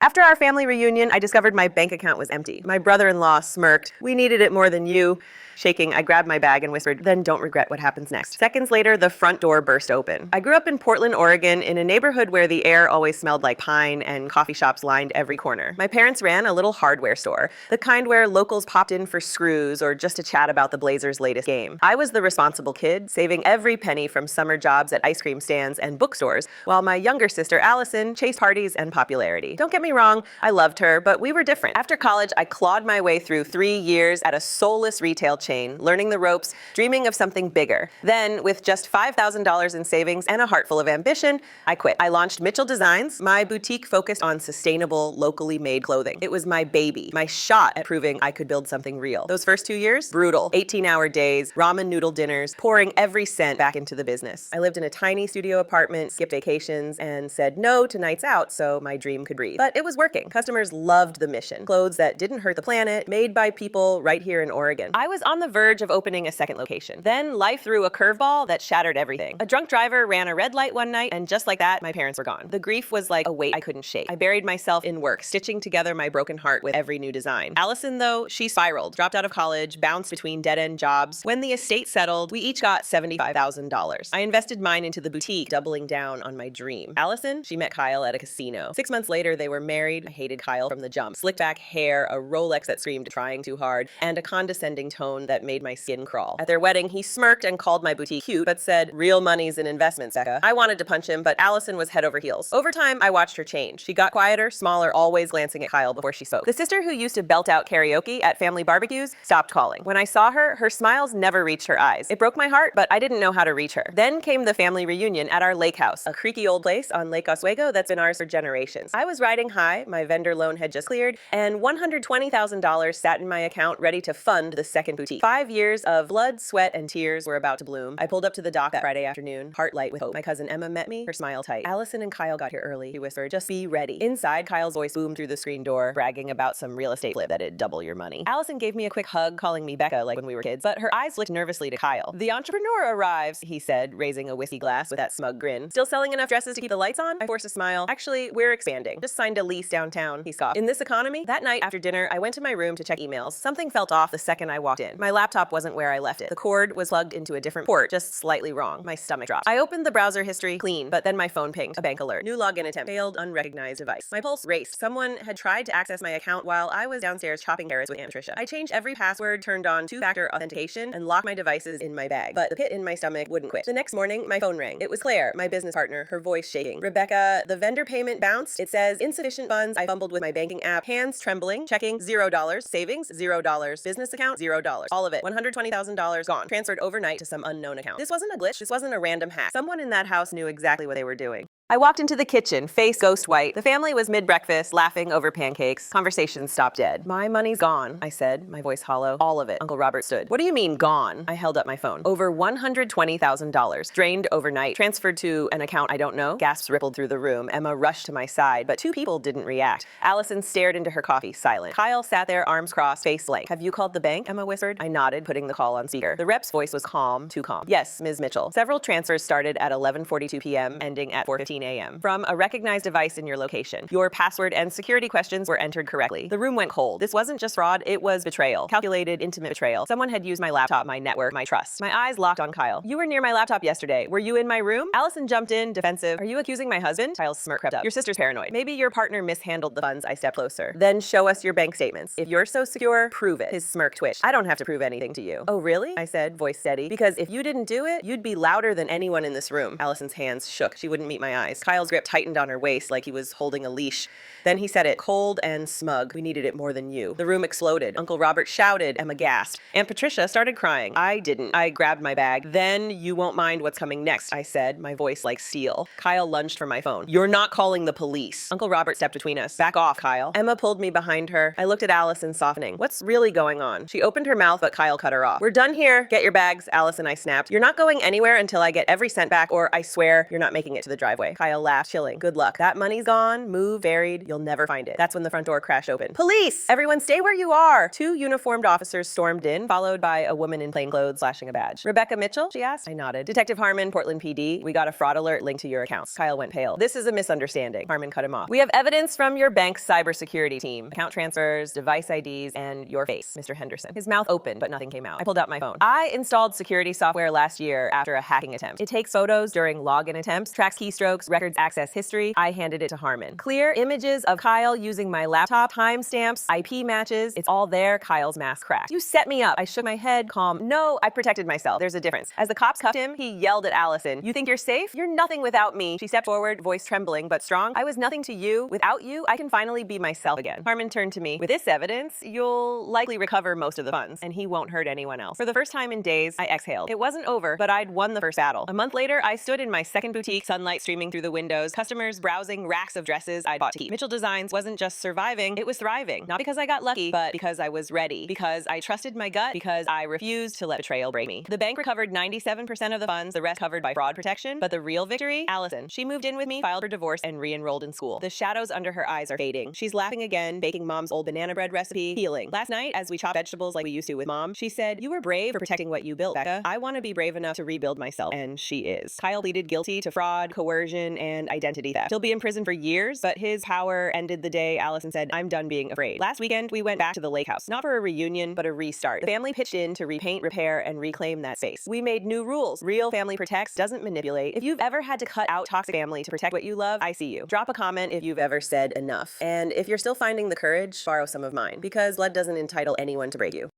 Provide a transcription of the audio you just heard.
After our family reunion, I discovered my bank account was empty. My brother-in-law smirked. "We needed it more than you." Shaking, I grabbed my bag and whispered, "Then don't regret what happens next." Seconds later, the front door burst open. I grew up in Portland, Oregon, in a neighborhood where the air always smelled like pine and coffee shops lined every corner. My parents ran a little hardware store, the kind where locals popped in for screws or just to chat about the Blazers' latest game. I was the responsible kid, saving every penny from summer jobs at ice cream stands and bookstores, while my younger sister, Allison, chased parties and popularity. Don't get me wrong, I loved her, but we were different. After college, I clawed my way through 3 years at a soulless retail chain, learning the ropes, dreaming of something bigger. Then, with just $5,000 in savings and a heart full of ambition, I quit. I launched Mitchell Designs, my boutique focused on sustainable, locally made clothing. It was my baby, my shot at proving I could build something real. Those first 2 years, brutal. 18-hour days, ramen noodle dinners, pouring every cent back into the business. I lived in a tiny studio apartment, skipped vacations, and said no to nights out so my dream could breathe. But it was working. Customers loved the mission. Clothes that didn't hurt the planet, made by people right here in Oregon. I was on the verge of opening a second location. Then life threw a curveball that shattered everything. A drunk driver ran a red light one night, and just like that, my parents were gone. The grief was like a weight I couldn't shake. I buried myself in work, stitching together my broken heart with every new design. Allison, though, she spiraled, dropped out of college, bounced between dead-end jobs. When the estate settled, we each got $75,000. I invested mine into the boutique, doubling down on my dream. Allison, she met Kyle at a casino. 6 months later, they were married. I hated Kyle from the jump. Slicked back hair, a Rolex that screamed trying too hard, and a condescending tone that made my skin crawl. At their wedding, he smirked and called my boutique cute, but said, "Real money's in investments, Becca." I wanted to punch him, but Allison was head over heels. Over time, I watched her change. She got quieter, smaller, always glancing at Kyle before she spoke. The sister who used to belt out karaoke at family barbecues stopped calling. When I saw her, her smiles never reached her eyes. It broke my heart, but I didn't know how to reach her. Then came the family reunion at our lake house, a creaky old place on Lake Oswego that's been ours for generations. I was riding high, my vendor loan had just cleared, and $120,000 sat in my account ready to fund the second boutique. 5 years of blood, sweat, and tears were about to bloom. I pulled up to the dock that Friday afternoon, heart light with hope. My cousin Emma met me, her smile tight. "Allison and Kyle got here early," he whispered. "Just be ready." Inside, Kyle's voice boomed through the screen door, bragging about some real estate flip that'd double your money. Allison gave me a quick hug, calling me Becca like when we were kids, but her eyes flicked nervously to Kyle. "The entrepreneur arrives," he said, raising a whiskey glass with that smug grin. "Still selling enough dresses to keep the lights on?" I forced a smile. "Actually, we're expanding. Just signed a lease downtown," he scoffed. "In this economy?" That night after dinner, I went to my room to check emails. Something felt off the second I walked in. My laptop wasn't where I left it. The cord was plugged into a different port, just slightly wrong. My stomach dropped. I opened the browser history, clean, but then my phone pinged. A bank alert. New login attempt. Failed unrecognized device. My pulse raced. Someone had tried to access my account while I was downstairs chopping carrots with Aunt Patricia. I changed every password, turned on two-factor authentication, and locked my devices in my bag. But the pit in my stomach wouldn't quit. The next morning, my phone rang. It was Claire, my business partner, her voice shaking. "Rebecca, the vendor payment bounced. It says insufficient funds." I fumbled with my banking app, hands trembling, checking $0, savings $0, business account $0. All of it, $120,000 gone, transferred overnight to some unknown account. This wasn't a glitch. This wasn't a random hack. Someone in that house knew exactly what they were doing. I walked into the kitchen, face ghost white. The family was mid-breakfast, laughing over pancakes. Conversation stopped dead. "My money's gone," I said, my voice hollow. "All of it." Uncle Robert stood. "What do you mean, gone?" I held up my phone. "Over $120,000. Drained overnight. Transferred to an account I don't know." Gasps rippled through the room. Emma rushed to my side, but 2 people didn't react. Allison stared into her coffee, silent. Kyle sat there, arms crossed, face blank. "Have you called the bank?" Emma whispered. I nodded, putting the call on speaker. The rep's voice was calm, too calm. "Yes, Ms. Mitchell. Several transfers started at 11:42 p.m., ending at 4:15 a.m. from a recognized device in your location. Your password and security questions were entered correctly." The room went cold. This wasn't just fraud, it was betrayal. Calculated, intimate betrayal. Someone had used my laptop, my network, my trust. My eyes locked on Kyle. "You were near my laptop yesterday. Were you in my room?" Allison jumped in, defensive. "Are you accusing my husband?" Kyle's smirk crept up. "Your sister's paranoid. Maybe your partner mishandled the funds." I stepped closer. "Then show us your bank statements. If you're so secure, prove it." His smirk twitched. "I don't have to prove anything to you." "Oh, really?" I said, voice steady. "Because if you didn't do it, you'd be louder than anyone in this room." Allison's hands shook. She wouldn't meet my eyes. Kyle's grip tightened on her waist like he was holding a leash. Then he said it, cold and smug. "We needed it more than you." The room exploded. Uncle Robert shouted. Emma gasped. Aunt Patricia started crying. I didn't. I grabbed my bag. "Then you won't mind what's coming next," I said, my voice like steel. Kyle lunged for my phone. "You're not calling the police." Uncle Robert stepped between us. "Back off, Kyle." Emma pulled me behind her. I looked at Allison, softening. "What's really going on?" She opened her mouth, but Kyle cut her off. "We're done here. Get your bags," Allison, I snapped. "You're not going anywhere until I get every cent back, or I swear you're not making it to the driveway." Kyle laughed, chilling. Good luck. That money's gone, moved, buried, you'll never find it. That's when the front door crashed open. Police! Everyone stay where you are! 2 uniformed officers stormed in, followed by a woman in plain clothes flashing a badge. Rebecca Mitchell? She asked. I nodded. Detective Harmon, Portland PD. We got a fraud alert linked to your accounts. Kyle went pale. This is a misunderstanding. Harmon cut him off. We have evidence from your bank's cybersecurity team. Account transfers, device IDs, and your face, Mr. Henderson. His mouth opened, but nothing came out. I pulled out my phone. I installed security software last year after a hacking attempt. It takes photos during login attempts, tracks keystrokes, records access history. I handed it to Harmon. Clear images of Kyle using my laptop, timestamps, IP matches. It's all there. Kyle's mask cracked. You set me up. I shook my head, calm. No, I protected myself. There's a difference. As the cops cuffed him, he yelled at Allison. You think you're safe? You're nothing without me. She stepped forward, voice trembling but strong. I was nothing to you. Without you, I can finally be myself again. Harmon turned to me. With this evidence, you'll likely recover most of the funds, and he won't hurt anyone else. For the first time in days, I exhaled. It wasn't over, but I'd won the first battle. A month later, I stood in my second boutique, sunlight streaming through the windows, customers browsing racks of dresses I'd bought to keep. Mitchell Designs wasn't just surviving, it was thriving. Not because I got lucky, but because I was ready. Because I trusted my gut. Because I refused to let betrayal break me. The bank recovered 97% of the funds, the rest covered by fraud protection. But the real victory? Allison. She moved in with me, filed for divorce, and re-enrolled in school. The shadows under her eyes are fading. She's laughing again, baking mom's old banana bread recipe, healing. Last night, as we chopped vegetables like we used to with mom, she said, you were brave for protecting what you built, Becca. I want to be brave enough to rebuild myself. And she is. Kyle pleaded guilty to fraud, coercion, and identity theft. He'll be in prison for years, but his power ended the day Allison said, I'm done being afraid. Last weekend, we went back to the lake house. Not for a reunion, but a restart. The family pitched in to repaint, repair, and reclaim that space. We made new rules. Real family protects, doesn't manipulate. If you've ever had to cut out toxic family to protect what you love, I see you. Drop a comment if you've ever said enough. And if you're still finding the courage, borrow some of mine, because blood doesn't entitle anyone to break you.